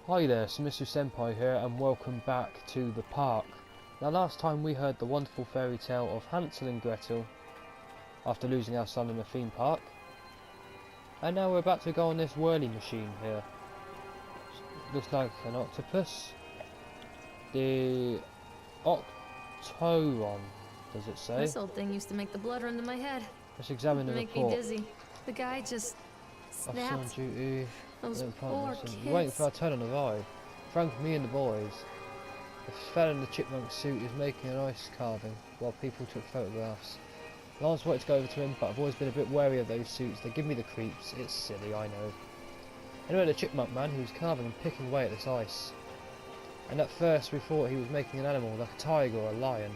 Hi there, Submissive Senpai here, and welcome back to the park. Now last time we heard the wonderful fairy tale of Hansel and Gretel after losing our son in a theme park. And now we're about to go on this whirly machine here. Looks like an octopus. The Octoron, does it say? This old thing used to make the blood run to my head. Let's examine the Make report. me dizzy. The guy just Officer on snapped. duty. Those poor kids. Waiting for our turn on the ride. Frank, me and the boys. The fellow in the chipmunk suit is making an ice carving while people took photographs. Lance wanted to go over to him, but I've always been a bit wary of those suits. They give me the creeps. It's silly, I know. Anyway, the chipmunk man, he was carving and picking away at this ice. And at first we thought he was making an animal, like a tiger or a lion.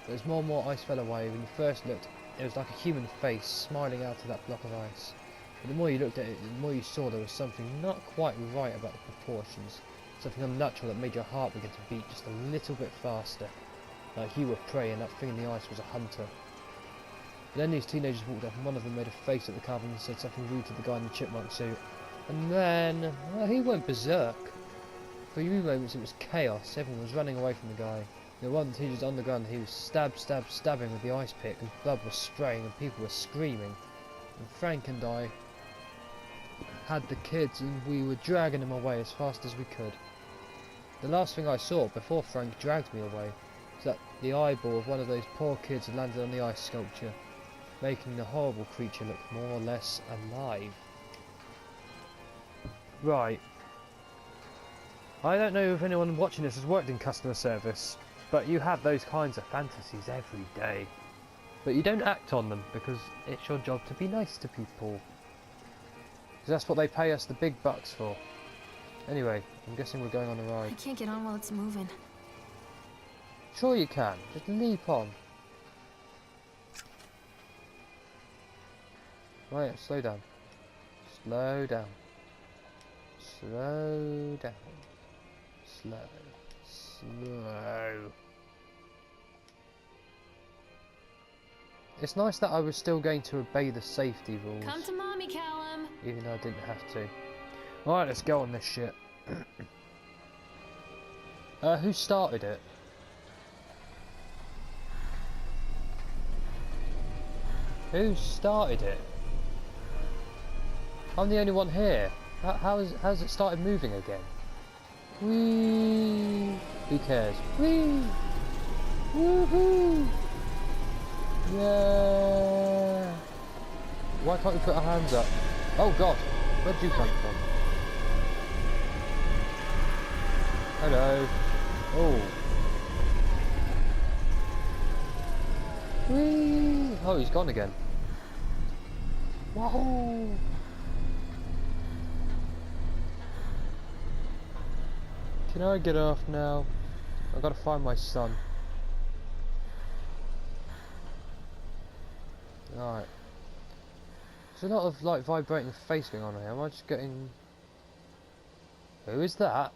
But as more and more ice fell away, when you first looked, it was like a human face smiling out of that block of ice. But the more you looked at it, the more you saw there was something not quite right about the proportions. Something unnatural that made your heart begin to beat just a little bit faster. Like you were prey and that thing in the ice was a hunter. But then these teenagers walked up and one of them made a face at the carving and said something rude to the guy in the chipmunk suit. And then, well, he went berserk. For a few moments it was chaos. Everyone was running away from the guy. The one teenager on the ground, he was stabbing with the ice pick, and blood was spraying and people were screaming. And Frank and I had the kids and we were dragging them away as fast as we could. The last thing I saw before Frank dragged me away was that the eyeball of one of those poor kids had landed on the ice sculpture, making the horrible creature look more or less alive. Right. I don't know if anyone watching this has worked in customer service, but you have those kinds of fantasies every day. But you don't act on them because it's your job to be nice to people. Because that's what they pay us the big bucks for. Anyway, I'm guessing we're going on a ride. I can't get on while it's moving. Sure you can. Just leap on. Right, slow down. Slow down. Slow down. Slow. It's nice that I was still going to obey the safety rules. Come to mommy, Callum. Even though I didn't have to. Alright, let's go on this shit. Who started it? Who started it? I'm the only one here. How's it started moving again? Whee! Who cares? Whee! Woohoo! Yeah! Why can't we put our hands up? Oh god! Where'd you come from? Hello. Oh. Whee! Oh, he's gone again. Whoa! Can I get off now? I've got to find my son. Alright. There's a lot of like vibrating face going on here. Am I just getting... Who is that?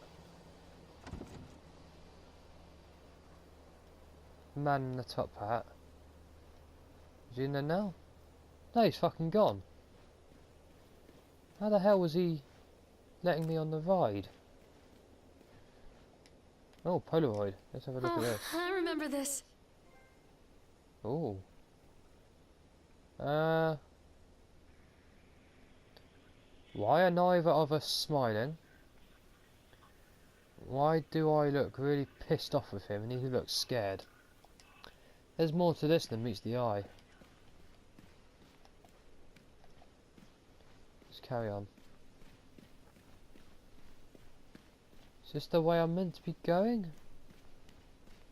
Man in the top hat. Is he in there now? No, he's fucking gone. How the hell was he letting me on the ride? Oh, Polaroid. Let's have a look at this. I remember this. Oh. Why are neither of us smiling? Why do I look really pissed off with him and he looks scared? There's more to this than meets the eye. Let's carry on. Is this the way I'm meant to be going?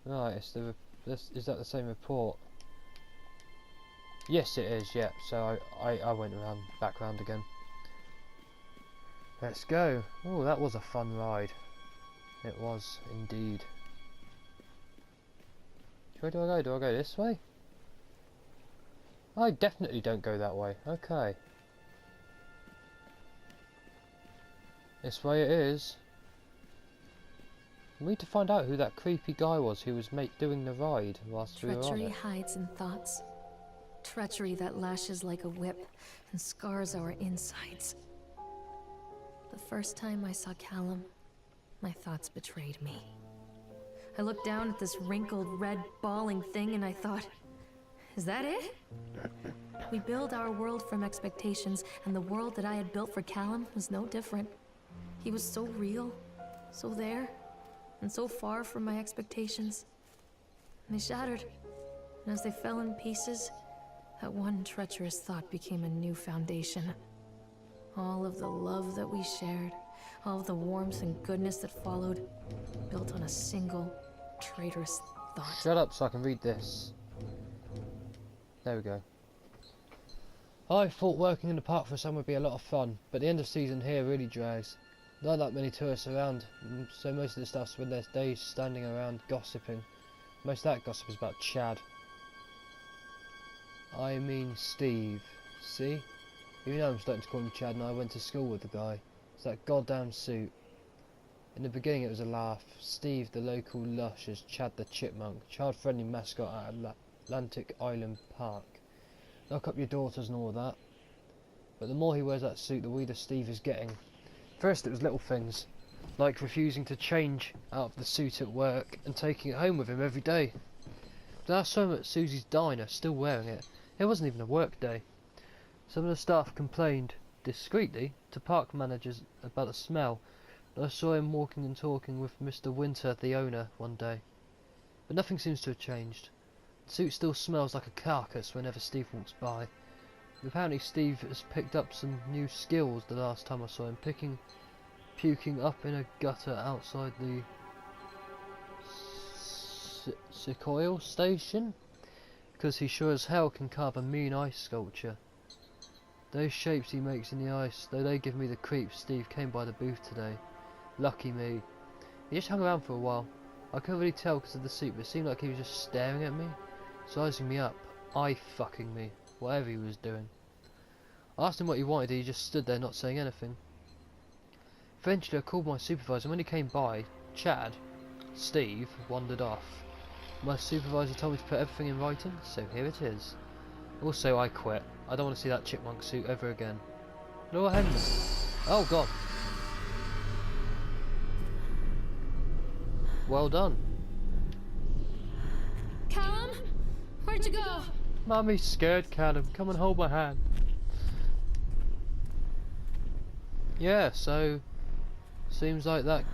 Right, is that the same report? Yes it is, yep, so I went back round again. Let's go. Oh, that was a fun ride. It was indeed. Where do I go? Do I go this way? I definitely don't go that way. Okay. This way it is. We need to find out who that creepy guy was who was doing the ride whilst we were on Treachery it. hides in thoughts. Treachery that lashes like a whip and scars our insides. The first time I saw Callum, My thoughts betrayed me. I looked down at this wrinkled, red, bawling thing and I thought, is that it? We build our world from expectations, and the world that I had built for Callum was no different. He was so real, so there, and so far from my expectations. And they shattered, and as they fell in pieces, that one treacherous thought became a new foundation. All of the love that we shared, all of the warmth and goodness that followed, built on a single, traitorous thought. Shut up so I can read this. There we go. I thought working in the park for summer would be a lot of fun, but the end of season here really drags. Not that many tourists around, so most of the staff spend their days standing around gossiping. Most of that gossip is about Chad. I mean Steve. See? Even though I'm starting to call him Chad and I went to school with the guy. It's that goddamn suit. In the beginning it was a laugh. Steve, the local lush, is Chad the Chipmunk, child-friendly mascot at Atlantic Island Park. Lock up your daughters and all that. But the more he wears that suit, the weirder Steve is getting. First it was little things, like refusing to change out of the suit at work and taking it home with him every day. Then I saw him at Susie's diner, still wearing it. It wasn't even a work day. Some of the staff complained, discreetly, to park managers about the smell, and I saw him walking and talking with Mr. Winter, the owner, one day. But nothing seems to have changed. The suit still smells like a carcass whenever Steve walks by. Apparently Steve has picked up some new skills the last time I saw him, puking up in a gutter outside the Sequoia station, because he sure as hell can carve a mean ice sculpture. Those shapes he makes in the ice, though they give me the creeps. Steve came by the booth today. Lucky me. He just hung around for a while. I couldn't really tell because of the suit, but it seemed like he was just staring at me, sizing me up, eye-fucking me, whatever he was doing. I asked him what he wanted, and he just stood there not saying anything. Eventually I called my supervisor, and when he came by, Steve, wandered off. My supervisor told me to put everything in writing, so here it is. Also, I quit. I don't want to see that chipmunk suit ever again. No, I haven't. Oh god. Well done. Callum? Where'd you go? Mummy's scared, Callum. Come and hold my hand. Yeah, so seems like that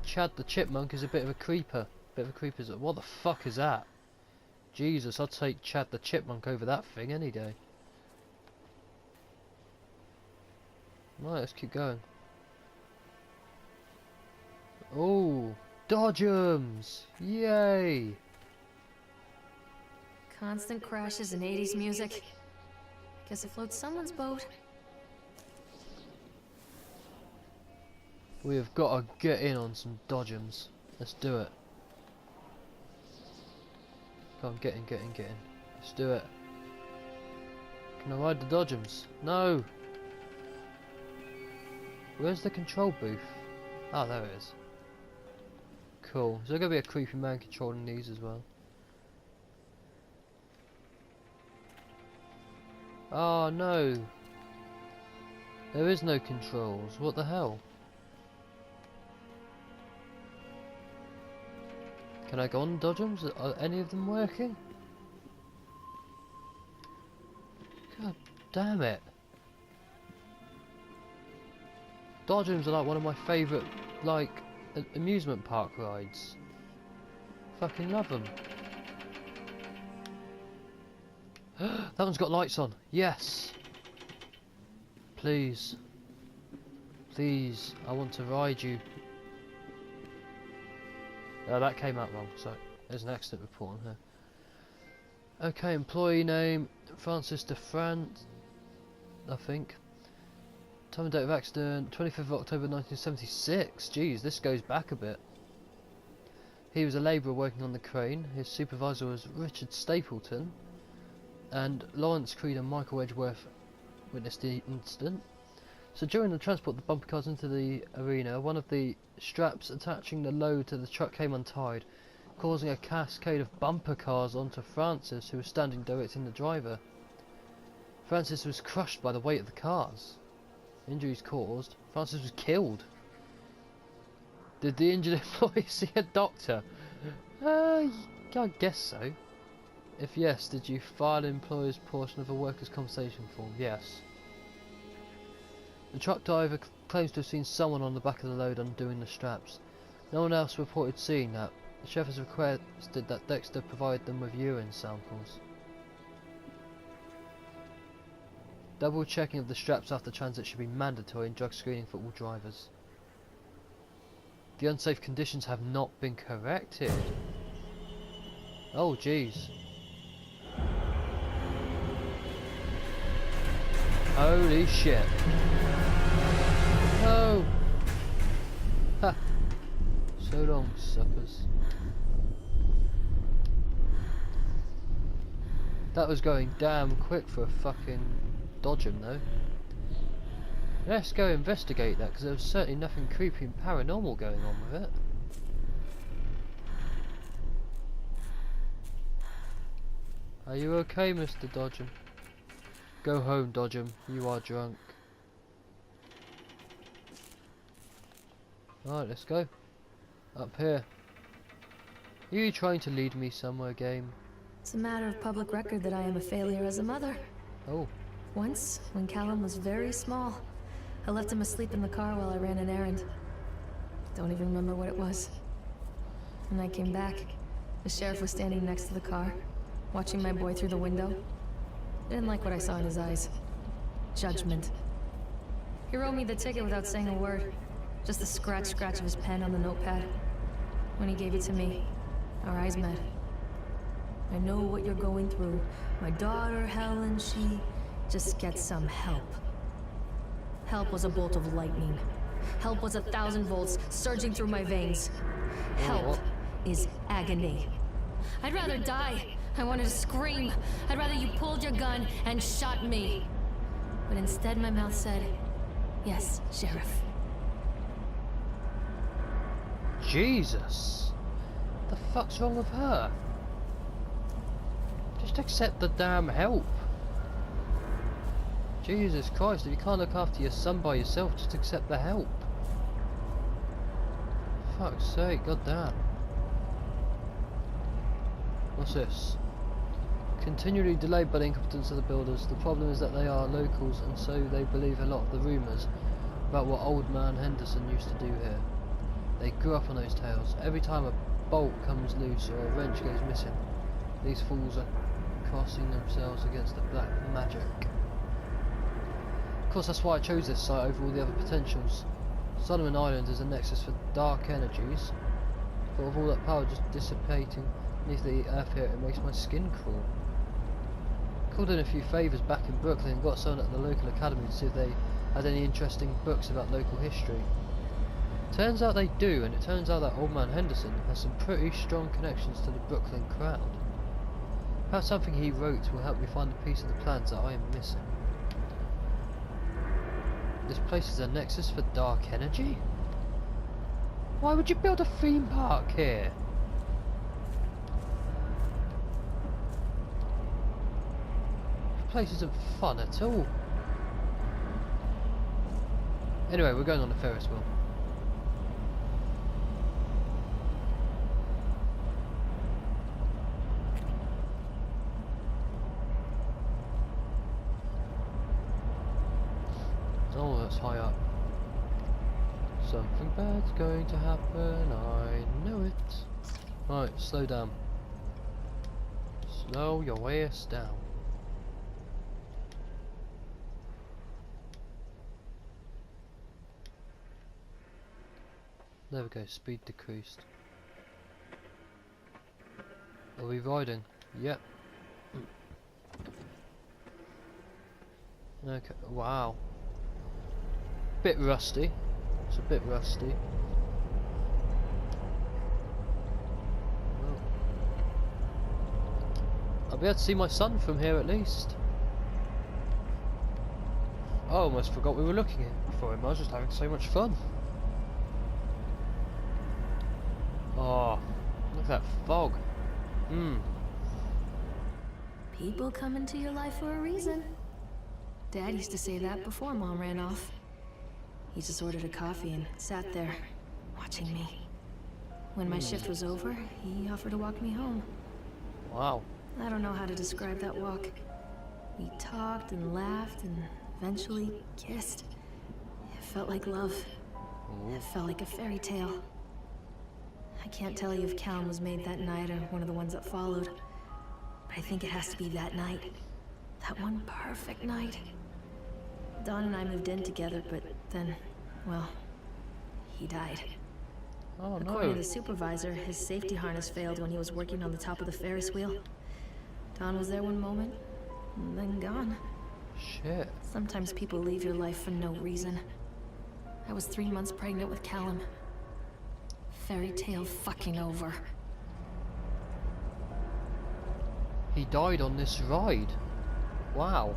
Chad the Chipmunk is a bit of a creeper. What the fuck is that? Jesus, I'd take Chad the Chipmunk over that thing any day. Right, let's keep going. Oh, Dodgems! Yay! Constant crashes and 80s music. Guess it floats someone's boat. We have got to get in on some Dodgems. Let's do it. Come on, get in. Let's do it. Can I ride the Dodgems? No! Where's the control booth? Ah, there it is. Cool. Is there going to be a creepy man controlling these as well? Oh no! There is no controls. What the hell? Can I go on Dodgems? Are any of them working? God damn it. Dodgems are like one of my favourite, like, amusement park rides. Fucking love them. That one's got lights on. Yes. Please. Please. I want to ride you. That came out wrong, so there's an accident report on here. Okay, employee name Francis de France, I think. Time and date of accident 25th of October 1976. Jeez, this goes back a bit. He was a labourer working on the crane. His supervisor was Richard Stapleton, and Lawrence Creed and Michael Edgeworth witnessed the incident. So during the transport of the bumper cars into the arena, one of the straps attaching the load to the truck came untied, causing a cascade of bumper cars onto Francis, who was standing directing the driver. Francis was crushed by the weight of the cars. Injuries caused. Francis was killed. Did the injured employee see a doctor? I guess so. If yes, did you file an employer's portion of a workers' compensation form? Yes. The truck driver claims to have seen someone on the back of the load undoing the straps. No one else reported seeing that. The chef has requested that Dexter provide them with urine samples. Double checking of the straps after transit should be mandatory in drug screening for all drivers. The unsafe conditions have not been corrected. Oh jeez. Holy shit. No! Ha! So long, suckers. That was going damn quick for a fucking dodge him though. Let's go investigate that, because there was certainly nothing creepy and paranormal going on with it. Are you okay, Mr. Dodgem? Go home, Dodgem. You are drunk. Right, let's go. Up here. Are you trying to lead me somewhere, game? It's a matter of public record that I am a failure as a mother. Oh. Once, when Callum was very small, I left him asleep in the car while I ran an errand. Don't even remember what it was. When I came back, the sheriff was standing next to the car, watching my boy through the window. I didn't like what I saw in his eyes. Judgment. He wrote me the ticket without saying a word. Just the scratch of his pen on the notepad. When he gave it to me, our eyes met. I know what you're going through. My daughter, Helen, she just gets some help. Help was a bolt of lightning. Help was 1,000 volts surging through my veins. Help is agony. I'd rather die. I wanted to scream. I'd rather you pulled your gun and shot me. But instead my mouth said, yes, Sheriff. Jesus. The fuck's wrong with her? Just accept the damn help. Jesus Christ, if you can't look after your son by yourself, just accept the help. Fuck's sake, goddamn. What's this? Continually delayed by the incompetence of the builders. The problem is that they are locals, and so they believe a lot of the rumours about what Old Man Henderson used to do here. They grew up on those tales. Every time a bolt comes loose or a wrench goes missing, these fools are crossing themselves against the black magic. Of course, that's why I chose this site over all the other potentials. Solomon Island is a nexus for dark energies, but with all that power just dissipating beneath the earth here, it makes my skin crawl. Called in a few favours back in Brooklyn and got someone at the local academy to see if they had any interesting books about local history. Turns out they do, and it turns out that Old Man Henderson has some pretty strong connections to the Brooklyn crowd. Perhaps something he wrote will help me find a piece of the plans that I am missing. This place is a nexus for dark energy? Why would you build a theme park here? This place isn't fun at all. Anyway, we're going on a Ferris wheel. Oh, that's high up. Something bad's going to happen, I know it. Right, slow down. Slow your ass down. There we go, speed decreased. Are we riding? Yep. Okay, wow. Bit rusty. It's a bit rusty. Well, I'll be able to see my son from here at least. I almost forgot we were looking for him. I was just having so much fun. Oh, look at that fog. People come into your life for a reason. Dad used to say that before Mom ran off. He just ordered a coffee and sat there, watching me. When my shift was over, he offered to walk me home. Wow. I don't know how to describe that walk. We talked and laughed and eventually kissed. It felt like love. It felt like a fairy tale. I can't tell you if Callum was made that night or one of the ones that followed. But I think it has to be that night. That one perfect night. Dawn and I moved in together, but then, well, he died. Oh no. According to the supervisor, his safety harness failed when he was working on the top of the Ferris wheel. Dawn was there one moment, and then gone. Shit. Sometimes people leave your life for no reason. I was 3 months pregnant with Callum. Fairy tale fucking over. He died on this ride. Wow.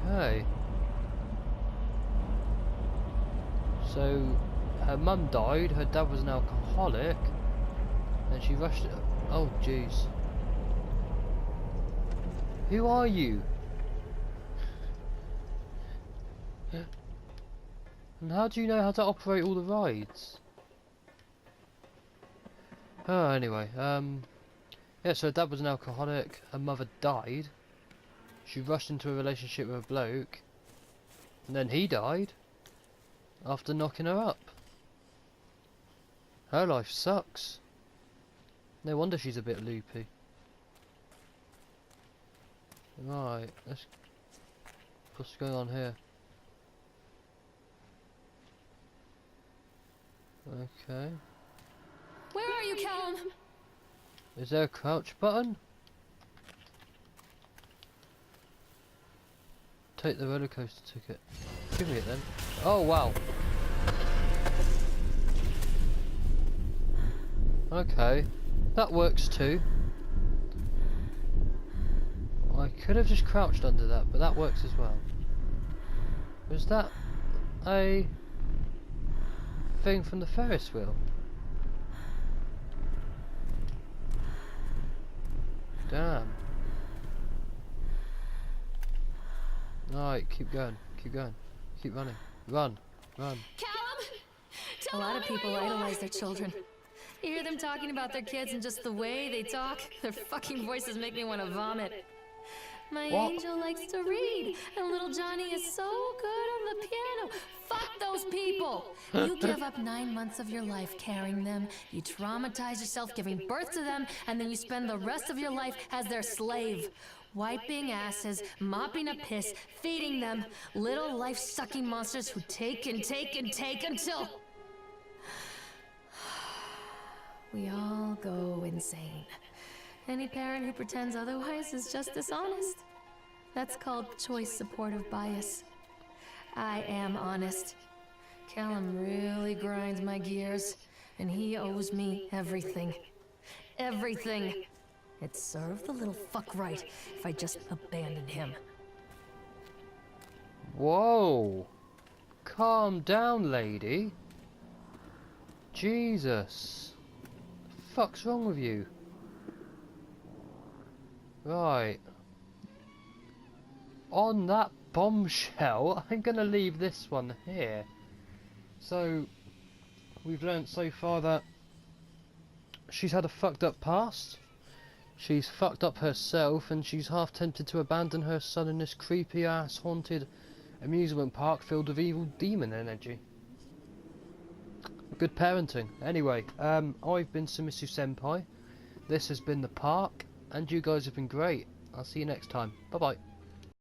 Okay. So, her mum died, her dad was an alcoholic, and she rushed it. Oh, jeez. Who are you? And how do you know how to operate all the rides? Oh, anyway, yeah, so her dad was an alcoholic, her mother died, she rushed into a relationship with a bloke, and then he died, after knocking her up. Her life sucks. No wonder she's a bit loopy. Right, what's going on here? Okay. Where are you, Callum? Is there a crouch button? Take the roller coaster ticket. Give me it then. Oh wow. Okay, that works too. I could have just crouched under that, but that works as well. Was that a thing from the Ferris wheel? Damn. Alright, keep going, keep running. Run. Callum! A lot of people idolize their children. You hear them talking about their kids and just the way they talk, their fucking voices make me want to vomit. My angel likes to read, and little Johnny is so good on the piano. Fuck those people! You give up 9 months of your life carrying them, you traumatize yourself giving birth to them, and then you spend the rest of your life as their slave. Wiping asses, mopping up piss, feeding them, little life-sucking monsters who take and take and take until... we all go insane. Any parent who pretends otherwise is just dishonest. That's called choice supportive bias. I am honest. Callum really grinds my gears, and he owes me everything. Everything. It served the little fuck right if I just abandoned him. Whoa! Calm down, lady. Jesus. The fuck's wrong with you? Right. On that bombshell, I'm gonna leave this one here. So, we've learnt so far that she's had a fucked up past. She's fucked up herself, and she's half tempted to abandon her son in this creepy ass haunted amusement park filled with evil demon energy. Good parenting. Anyway, I've been Sumisu Senpai. This has been The Park, and you guys have been great. I'll see you next time. Bye bye.